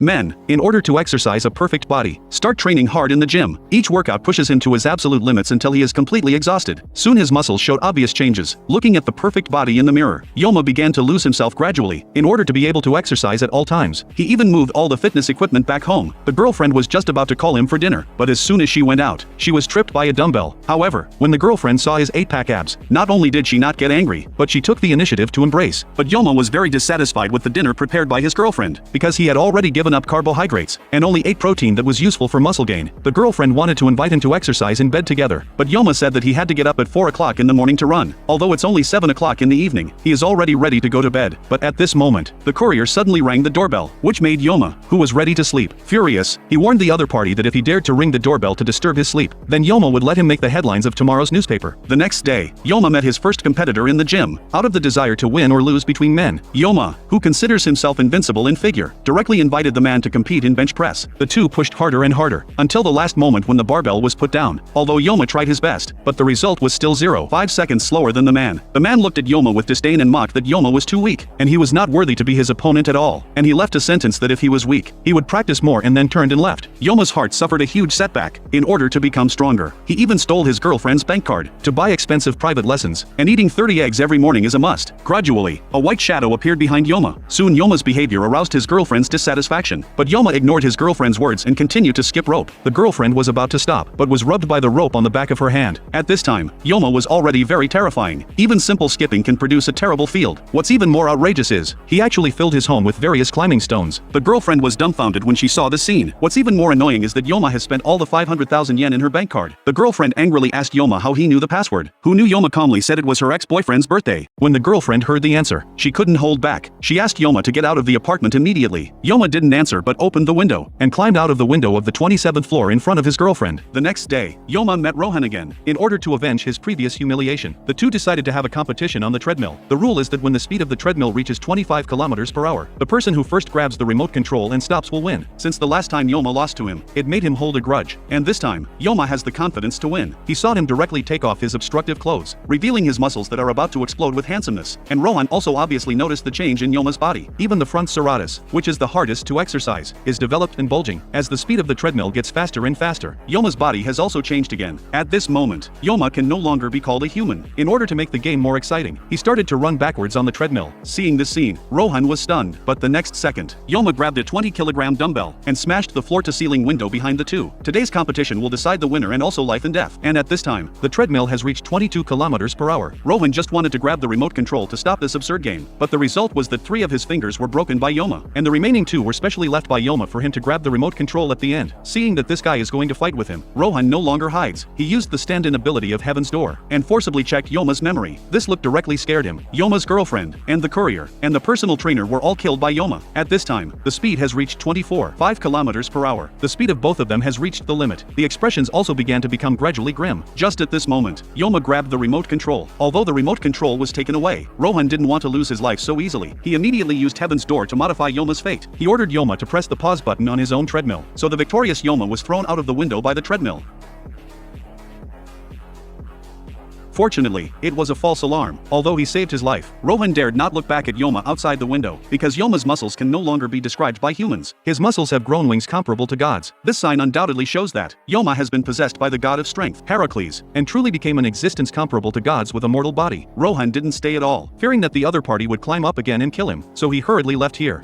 Men, in order to exercise a perfect body, start training hard in the gym. Each workout pushes him to his absolute limits until he is completely exhausted. Soon his muscles showed obvious changes. Looking at the perfect body in the mirror, Yoma began to lose himself gradually, in order to be able to exercise at all times. He even moved all the fitness equipment back home. The girlfriend was just about to call him for dinner, but as soon as she went out, she was tripped by a dumbbell. However, when the girlfriend saw his 8-pack abs, not only did she not get angry, but she took the initiative to embrace. But Yoma was very dissatisfied with the dinner prepared by his girlfriend, because he had already given up carbohydrates, and only ate protein that was useful for muscle gain. The girlfriend wanted to invite him to exercise in bed together, but Yoma said that he had to get up at 4 o'clock in the morning to run. Although it's only 7 o'clock in the evening, he is already ready to go to bed. But at this moment, the courier suddenly rang the doorbell, which made Yoma, who was ready to sleep, furious. He warned the other party that if he dared to ring the doorbell to disturb his sleep, then Yoma would let him make the headlines of tomorrow's newspaper. The next day, Yoma met his first competitor in the gym. Out of the desire to win or lose between men, Yoma, who considers himself invincible in figure, directly invited the man to compete in bench press. The two pushed harder and harder, until the last moment when the barbell was put down. Although Yoma tried his best, but the result was still 0.5 seconds slower than the man. The man looked at Yoma with disdain and mocked that Yoma was too weak, and he was not worthy to be his opponent at all. And he left a sentence that if he was weak, he would practice more, and then turned and left. Yoma's heart suffered a huge setback. In order to become stronger, he even stole his girlfriend's bank card to buy expensive private lessons, and eating 30 eggs every morning is a must. Gradually, a white shadow appeared behind Yoma. Soon Yoma's behavior aroused his girlfriend's dissatisfaction, but Yoma ignored his girlfriend's words and continued to skip rope. The girlfriend was about to stop, but was rubbed by the rope on the back of her hand. At this time, Yoma was already very terrifying. Even simple skipping can produce a terrible field. What's even more outrageous is, he actually filled his home with various climbing stones. The girlfriend was dumbfounded when she saw the scene. What's even more annoying is that Yoma has spent all the 500,000 yen in her bank card. The girlfriend angrily asked Yoma how he knew the password. Who knew? Yoma calmly said it was her ex-boyfriend's birthday. When the girlfriend heard the answer, she couldn't hold back. She asked Yoma to get out of the apartment immediately. Yoma didn't answer but opened the window, and climbed out of the window of the 27th floor in front of his girlfriend. The next day, Yoma met Rohan again. In order to avenge his previous humiliation, the two decided to have a competition on the treadmill. The rule is that when the speed of the treadmill reaches 25 kilometers per hour, the person who first grabs the remote control and stops will win. Since the last time Yoma lost to him, it made him hold a grudge, and this time, Yoma has the confidence to win. He saw him directly take off his obstructive clothes, revealing his muscles that are about to explode with handsomeness. And Rohan also obviously noticed the change in Yoma's body. Even the front serratus, which is the hardest to exercise, is developed and bulging. As the speed of the treadmill gets faster and faster, Yoma's body has also changed again. At this moment, Yoma can no longer be called a human. In order to make the game more exciting, he started to run backwards on the treadmill. Seeing this scene, Rohan was stunned, but the next second, Yoma grabbed a 20-kilogram dumbbell and smashed the floor-to-ceiling window behind the two. Today's competition will decide the winner and also life and death. And at this time, the treadmill has reached 22 kilometers per hour. Rohan just wanted to grab the remote control to stop this absurd game, but the result was that 3 of his fingers were broken by Yoma, and the remaining 2 were specially left by Yoma for him to grab the remote control at the end. Seeing that this guy is going to fight with him, Rohan no longer hides. He used the stand-in ability of Heaven's Door, and forcibly checked Yoma's memory. This look directly scared him. Yoma's girlfriend, and the courier, and the personal trainer were all killed by Yoma. At this time, the speed has reached 24.5 kilometers per hour. The speed of both of them has reached the limit. The expressions also began to become gradually grim. Just at this moment, Yoma grabbed the remote control. Although the remote control was taken away, Rohan didn't want to lose his life so easily. He immediately used Heaven's Door to modify Yoma's fate. He ordered Yoma to press the pause button on his own treadmill, so the victorious Yoma was thrown out of the window by the treadmill. Fortunately, it was a false alarm. Although he saved his life, Rohan dared not look back at Yoma outside the window, because Yoma's muscles can no longer be described by humans. His muscles have grown wings comparable to gods. This sign undoubtedly shows that Yoma has been possessed by the god of strength, Heracles, and truly became an existence comparable to gods with a mortal body. Rohan didn't stay at all, fearing that the other party would climb up again and kill him, so he hurriedly left here.